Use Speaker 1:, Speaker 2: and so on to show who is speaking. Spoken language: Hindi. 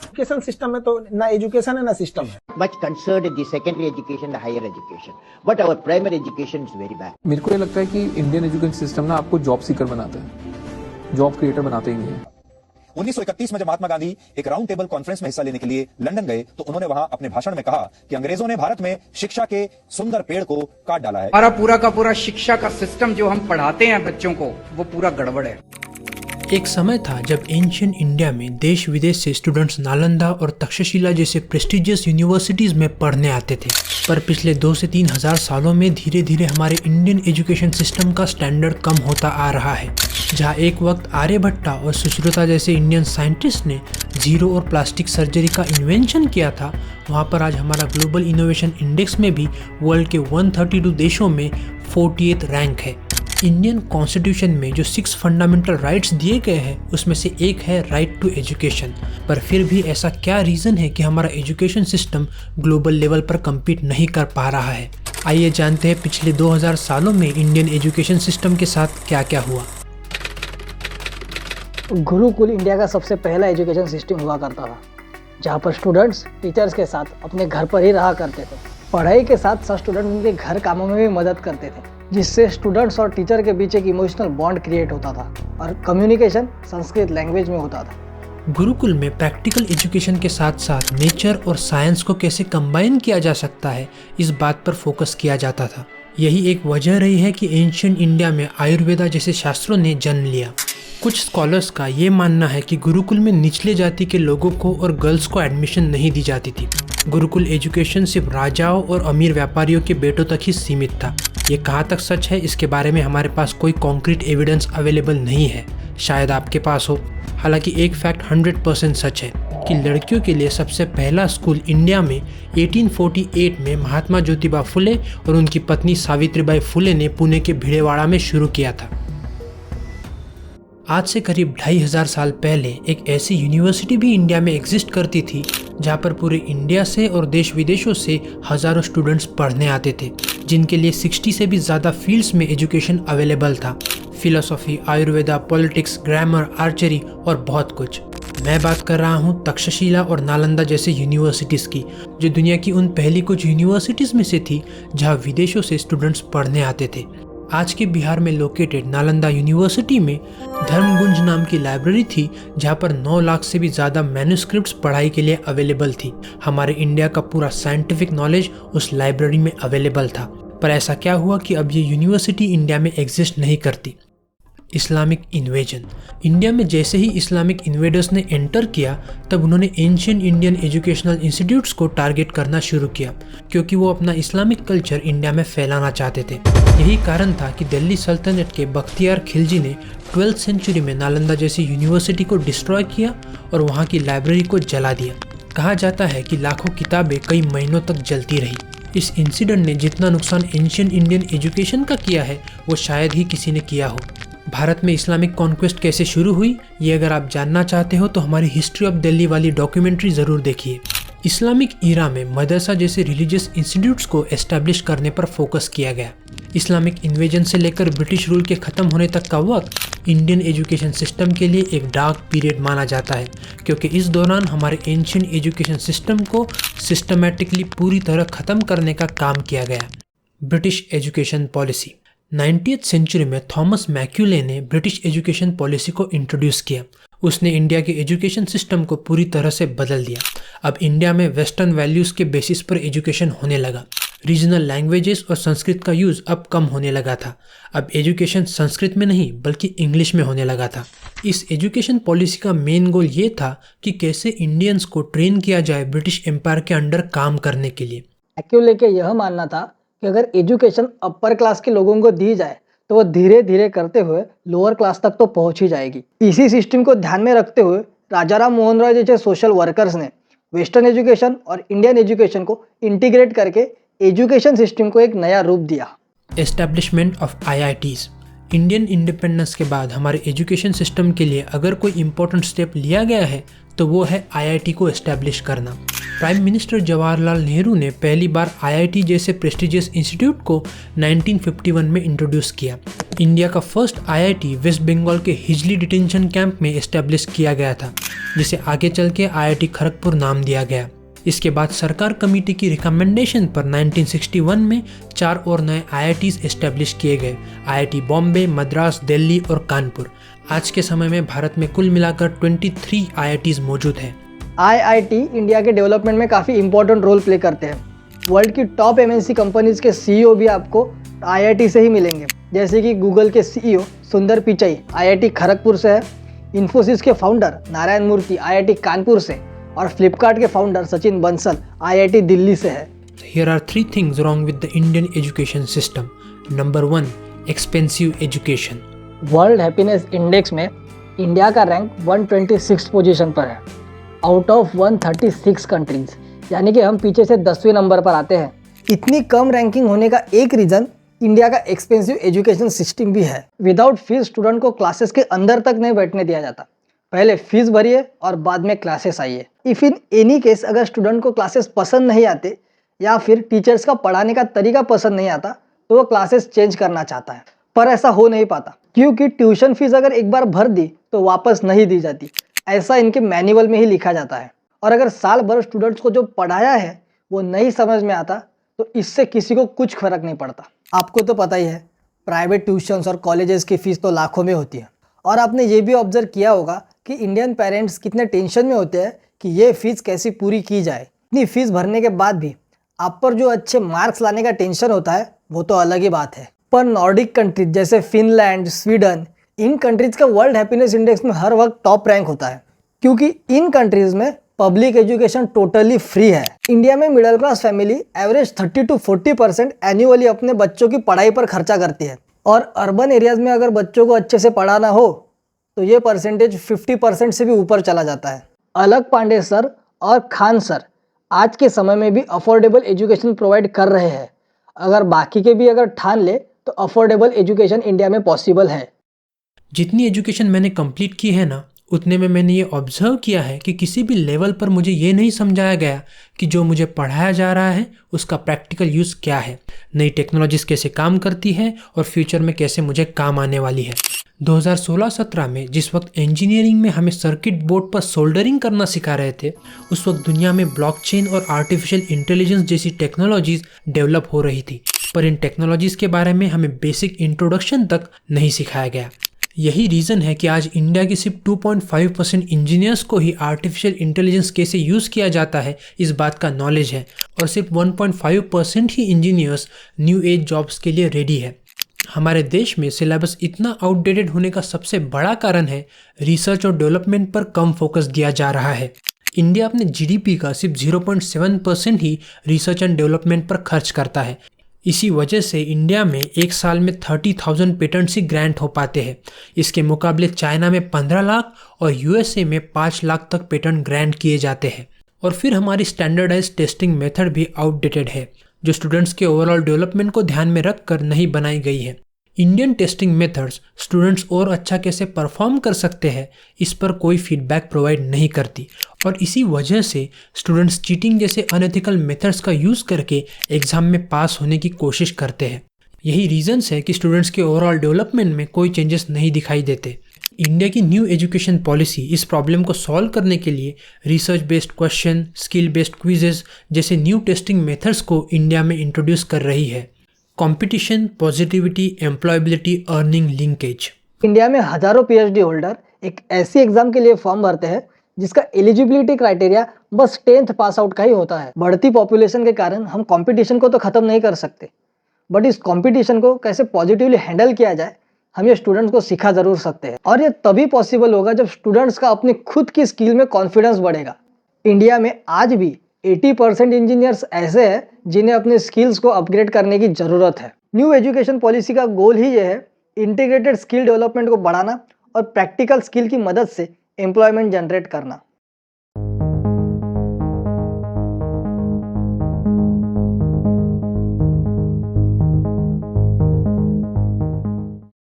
Speaker 1: एजुकेशन सिस्टम में तो ना एजुकेशन है ना सिस्टम है।
Speaker 2: Much concerned in the secondary education, the higher education, but our primary education is very bad.
Speaker 3: मेरे को ये लगता है कि इंडियन एजुकेशन सिस्टम ना आपको जॉब सीकर बनाता है, जॉब क्रिएटर बनाते ही नहीं है।
Speaker 4: 1931 में जब महात्मा गांधी एक राउंड टेबल कॉन्फ्रेंस में हिस्सा लेने के लिए लंदन गए तो उन्होंने वहां अपने भाषण में कहा कि अंग्रेजों ने भारत में शिक्षा के सुंदर पेड़ को काट डाला है।
Speaker 5: हमारा पूरा का पूरा शिक्षा का सिस्टम जो हम पढ़ाते हैं बच्चों को वो पूरा गड़बड़ है।
Speaker 6: एक समय था जब एंशियंट इंडिया में देश विदेश से स्टूडेंट्स नालंदा और तक्षशिला जैसे प्रेस्टिजियस यूनिवर्सिटीज में पढ़ने आते थे, पर पिछले 2 से 3 हजार सालों में धीरे धीरे हमारे इंडियन एजुकेशन सिस्टम का स्टैंडर्ड कम होता आ रहा है। जहां एक वक्त आर्यभट्टा और सुश्रुता जैसे इंडियन साइंटिस्ट ने जीरो और प्लास्टिक सर्जरी का इन्वेंशन किया था, वहां पर आज हमारा ग्लोबल इनोवेशन इंडेक्स में भी वर्ल्ड के 132 देशों में 48th रैंक है। इंडियन कॉन्स्टिट्यूशन में जो 6 फंडामेंटल राइट्स दिए गए हैं उसमें से एक है राइट टू एजुकेशन, पर फिर भी ऐसा क्या रीज़न है कि हमारा एजुकेशन सिस्टम ग्लोबल लेवल पर कम्पीट नहीं कर पा रहा है। आइए जानते हैं पिछले 2000 सालों में इंडियन एजुकेशन सिस्टम के साथ क्या क्या हुआ।
Speaker 7: गुरुकुल इंडिया का सबसे पहला एजुकेशन सिस्टम हुआ करता था, जहाँ पर स्टूडेंट्स टीचर्स के साथ अपने घर पर ही रहा करते थे। पढ़ाई के साथ साथ स्टूडेंट उनके घर कामों में भी मदद करते थे, जिससे स्टूडेंट्स और टीचर के बीच एक इमोशनल बॉन्ड क्रिएट होता था और कम्युनिकेशन संस्कृत लैंग्वेज में होता था।
Speaker 6: गुरुकुल में प्रैक्टिकल एजुकेशन के साथ साथ नेचर और साइंस को कैसे कंबाइन किया जा सकता है, इस बात पर फोकस किया जाता था। यही एक वजह रही है कि एंशियंट इंडिया में आयुर्वेदा जैसे शास्त्रों ने जन्म लिया। कुछ स्कॉलर्स का ये मानना है कि गुरुकुल में निचले जाति के लोगों को और गर्ल्स को एडमिशन नहीं दी जाती थी। गुरुकुल एजुकेशन सिर्फ राजाओं और अमीर व्यापारियों के बेटों तक ही सीमित था। ये कहाँ तक सच है, इसके बारे में हमारे पास कोई कॉन्क्रीट एविडेंस अवेलेबल नहीं है, शायद आपके पास हो। हालांकि एक फैक्ट 100% सच है कि लड़कियों के लिए सबसे पहला स्कूल इंडिया में 1848 में महात्मा ज्योतिबा फुले और उनकी पत्नी सावित्रीबाई फुले ने पुणे के भिड़ेवाड़ा में शुरू किया था। आज से करीब 2500 साल पहले एक ऐसी यूनिवर्सिटी भी इंडिया में एग्जिस्ट करती थी, जहाँ पर पूरे इंडिया से और देश विदेशों से हज़ारों स्टूडेंट्स पढ़ने आते थे, जिनके लिए 60 से भी ज़्यादा फील्ड्स में एजुकेशन अवेलेबल था। Philosophy, Ayurveda, politics, grammar, archery और बहुत कुछ। मैं बात कर रहा हूँ तक्षशिला और नालंदा जैसे यूनिवर्सिटीज़ की, जो दुनिया की उन पहली कुछ यूनिवर्सिटीज़ में से थी जहाँ विदेशों से स्टूडेंट्स पढ़ने आते थे। आज के बिहार में लोकेटेड नालंदा यूनिवर्सिटी में धर्मगुंज नाम की लाइब्रेरी थी, जहाँ पर 9 लाख से भी ज़्यादा मैन्युस्क्रिप्ट्स पढ़ाई के लिए अवेलेबल थी। हमारे इंडिया का पूरा साइंटिफिक नॉलेज उस लाइब्रेरी में अवेलेबल था। पर ऐसा क्या हुआ कि अब ये यूनिवर्सिटी इंडिया में एग्जिस्ट नहीं करती। Islamic invasion. इंडिया में जैसे ही इस्लामिक इन्वेडर्स ने एंटर किया, तब उन्होंने एंशियंट इंडियन एजुकेशनल इंस्टीट्यूट्स को टारगेट करना शुरू किया, क्योंकि वो अपना इस्लामिक कल्चर इंडिया में फैलाना चाहते थे। यही कारण था कि दिल्ली सल्तनत के बख्तियार खिलजी ने 12th सेंचुरी में नालंदा जैसी यूनिवर्सिटी को डिस्ट्रॉय किया और वहाँ की लाइब्रेरी को जला दिया। कहा जाता है कि लाखों किताबें कई महीनों तक जलती रही। इस इंसिडेंट ने जितना नुकसान एंशियंट इंडियन एजुकेशन का किया है, वो शायद ही किसी ने किया हो। भारत में इस्लामिक कॉन्क्वेस्ट कैसे शुरू हुई, ये अगर आप जानना चाहते हो तो हमारी हिस्ट्री ऑफ दिल्ली वाली डॉक्यूमेंट्री ज़रूर देखिए। इस्लामिक ईरा में मदरसा जैसे रिलीजियस इंस्टीट्यूट्स को एस्टैब्लिश करने पर फोकस किया गया। इस्लामिक इन्वेजन से लेकर ब्रिटिश रूल के ख़त्म होने तक का वक्त इंडियन एजुकेशन सिस्टम के लिए एक डार्क पीरियड माना जाता है, क्योंकि इस दौरान हमारे एंशियंट एजुकेशन सिस्टम को सिस्टमैटिकली पूरी तरह ख़त्म करने का काम किया गया। British education policy. 90th century में थॉमस मैक्यूले ने ब्रिटिश एजुकेशन पॉलिसी को इंट्रोड्यूस किया। उसने इंडिया के एजुकेशन सिस्टम को पूरी तरह से बदल दिया। अब इंडिया में वेस्टर्न वैल्यूज़ के बेसिस पर एजुकेशन होने लगा। रीजनल लैंग्वेजेस और संस्कृत का यूज़ अब कम होने लगा था। अब एजुकेशन संस्कृत में नहीं बल्कि इंग्लिश में होने लगा था। इस एजुकेशन पॉलिसी का मेन गोल ये था कि कैसे इंडियंस को ट्रेन किया जाए ब्रिटिश एम्पायर के अंडर काम करने के लिए।
Speaker 7: मैक्यूले का यह मानना था कि अगर एजुकेशन अपर क्लास के लोगों को दी जाए तो वो धीरे धीरे करते हुए लोअर क्लास तक तो पहुंच ही जाएगी। इसी सिस्टम को ध्यान में रखते हुए राजा राम मोहन रॉय जैसे सोशल वर्कर्स ने वेस्टर्न एजुकेशन और इंडियन एजुकेशन को इंटीग्रेट करके एजुकेशन सिस्टम को एक नया रूप दिया।
Speaker 6: Establishment of IITs। Indian independence के बाद हमारे एजुकेशन सिस्टम के लिए अगर कोई इम्पोर्टेंट स्टेप लिया गया है तो वो है IIT को एस्टैब्लिश करना। प्राइम मिनिस्टर जवाहरलाल नेहरू ने पहली बार आईआईटी जैसे प्रेस्टिजियस इंस्टीट्यूट को 1951 में इंट्रोड्यूस किया। इंडिया का फर्स्ट आईआईटी वेस्ट बंगाल के हिजली डिटेंशन कैंप में एस्टेब्लिश किया गया था, जिसे आगे चल के आईआईटी खड़गपुर नाम दिया गया। इसके बाद सरकार कमेटी की रिकमेंडेशन पर 1961 में 4 और नए आईआईटीज एस्टेब्लिश किए गए। आईआईटी बॉम्बे, मद्रास, दिल्ली और कानपुर। आज के समय में भारत में कुल मिलाकर 23 आईआईटीज मौजूद हैं।
Speaker 7: आईआईटी इंडिया के डेवलपमेंट में काफ़ी इंपॉर्टेंट रोल प्ले करते हैं। वर्ल्ड की टॉप एमएनसी कंपनीज के सीईओ भी आपको आईआईटी से ही मिलेंगे, जैसे कि गूगल के सीईओ सुंदर पिचाई आईआईटी खड़गपुर से है, इन्फोसिस के फाउंडर नारायण मूर्ति आईआईटी कानपुर से, और फ्लिपकार्ट के फाउंडर सचिन बंसल आईआईटी दिल्ली से है।
Speaker 6: Here are 3 things wrong with the Indian education system. Number 1, expensive education.
Speaker 7: World happiness index में इंडिया का रैंक 126 पोजीशन पर है आउट ऑफ 136 कंट्रीज, यानी कि हम पीछे से 10वें नंबर पर आते हैं। इतनी कम रैंकिंग होने का एक रीज़न इंडिया का एक्सपेंसिव एजुकेशन सिस्टम भी है। विदाउट फीस स्टूडेंट को क्लासेस के अंदर तक नहीं बैठने दिया जाता। पहले फीस भरिए और बाद में क्लासेस आइए। इफ़ इन एनी केस अगर स्टूडेंट को क्लासेस पसंद नहीं आते या फिर टीचर्स का पढ़ाने का तरीका पसंद नहीं आता तो वो क्लासेस चेंज करना चाहता है, पर ऐसा हो नहीं पाता क्योंकि ट्यूशन फीस अगर एक बार भर दी तो वापस नहीं दी जाती, ऐसा इनके मैनुअल में ही लिखा जाता है। और अगर साल भर स्टूडेंट्स को जो पढ़ाया है वो नहीं समझ में आता तो इससे किसी को कुछ फर्क नहीं पड़ता। आपको तो पता ही है, प्राइवेट ट्यूशन्स और कॉलेजेस की फ़ीस तो लाखों में होती है। और आपने ये भी ऑब्जर्व किया होगा कि इंडियन पेरेंट्स कितने टेंशन में होते हैं कि ये फ़ीस कैसी पूरी की जाए। इतनी फ़ीस भरने के बाद भी आप पर जो अच्छे मार्क्स लाने का टेंशन होता है वो तो अलग ही बात है। पर नॉर्डिक कंट्रीज जैसे फिनलैंड, स्वीडन, इन कंट्रीज़ का वर्ल्ड हैप्पीनेस इंडेक्स में हर वक्त टॉप रैंक होता है क्योंकि इन कंट्रीज़ में पब्लिक एजुकेशन टोटली फ्री है। इंडिया में middle class family average 30 to 40% annually अपने बच्चों की पढ़ाई पर खर्चा करती है, और अर्बन एरियाज़ में अगर बच्चों को अच्छे से पढ़ाना हो तो ये परसेंटेज 50% से भी ऊपर चला जाता है। अलग पांडे सर और खान सर आज के समय में भी अफोर्डेबल एजुकेशन प्रोवाइड कर रहे हैं। अगर बाकी के भी अगर ठान ले तो अफोर्डेबल एजुकेशन इंडिया में पॉसिबल है।
Speaker 6: जितनी एजुकेशन मैंने कंप्लीट की है ना, उतने में मैंने ये ऑब्जर्व किया है कि किसी भी लेवल पर मुझे ये नहीं समझाया गया कि जो मुझे पढ़ाया जा रहा है उसका प्रैक्टिकल यूज़ क्या है, नई टेक्नोलॉजीज़ कैसे काम करती है और फ्यूचर में कैसे मुझे काम आने वाली है। 2016-17 में जिस वक्त इंजीनियरिंग में हमें सर्किट बोर्ड पर सोल्डरिंग करना सिखा रहे थे, उस वक्त दुनिया में ब्लॉकचेन और आर्टिफिशियल इंटेलिजेंस जैसी टेक्नोलॉजीज़ डेवलप हो रही थी, पर इन टेक्नोलॉजीज़ के बारे में हमें बेसिक इंट्रोडक्शन तक नहीं सिखाया गया। यही रीज़न है कि आज इंडिया की सिर्फ 2.5% इंजीनियर्स को ही आर्टिफिशियल इंटेलिजेंस कैसे यूज़ किया जाता है इस बात का नॉलेज है, और सिर्फ 1.5% ही इंजीनियर्स न्यू एज जॉब्स के लिए रेडी है। हमारे देश में सिलेबस इतना आउटडेटेड होने का सबसे बड़ा कारण है रिसर्च और डेवलपमेंट पर कम फोकस दिया जा रहा है। इंडिया अपने जीडीपी का सिर्फ 0.7% ही रिसर्च एंड डेवलपमेंट पर खर्च करता है। इसी वजह से इंडिया में एक साल में 30,000 पेटेंट्स ही ग्रांट हो पाते हैं। इसके मुकाबले चाइना में 15 लाख और यूएसए में 5 लाख तक पेटेंट ग्रांट किए जाते हैं। और फिर हमारी स्टैंडर्डाइज टेस्टिंग मेथड भी आउटडेटेड है, जो स्टूडेंट्स के ओवरऑल डेवलपमेंट को ध्यान में रखकर नहीं बनाई गई है। इंडियन टेस्टिंग मेथड्स स्टूडेंट्स और अच्छा कैसे परफॉर्म कर सकते हैं इस पर कोई फीडबैक प्रोवाइड नहीं करती, और इसी वजह से स्टूडेंट्स चीटिंग जैसे अनएथिकल मेथड्स का यूज़ करके एग्ज़ाम में पास होने की कोशिश करते हैं। यही रीजंस है कि स्टूडेंट्स के ओवरऑल डेवलपमेंट में कोई चेंजेस नहीं दिखाई देते। इंडिया की न्यू एजुकेशन पॉलिसी इस प्रॉब्लम को सॉल्व करने के लिए research based question, skill based quizzes जैसे न्यू टेस्टिंग मेथड्स को इंडिया में इंट्रोड्यूस कर रही है। Competition, positivity, employability, earning linkage.
Speaker 7: India में हजारों पीएचडी होल्डर एक ऐसी एग्जाम के लिए फॉर्म भरते हैं जिसका एलिजिबिलिटी क्राइटेरिया बस 10th पास आउट का ही होता है। बढ़ती पॉपुलेशन के कारण हम कंपटीशन को तो खत्म नहीं कर सकते, बट इस कंपटीशन को कैसे पॉजिटिवली हैंडल किया जाए हम ये स्टूडेंट्स को सिखा जरूर सकते हैं, और ये तभी पॉसिबल होगा जब स्टूडेंट्स का अपनी खुद की स्किल में कॉन्फिडेंस बढ़ेगा। इंडिया में आज भी 80% इंजीनियर्स ऐसे हैं जिन्हें अपने स्किल्स को अपग्रेड करने की ज़रूरत है। न्यू एजुकेशन पॉलिसी का गोल ही ये है इंटीग्रेटेड स्किल डेवलपमेंट को बढ़ाना और प्रैक्टिकल स्किल की मदद से एम्प्लॉयमेंट जनरेट करना।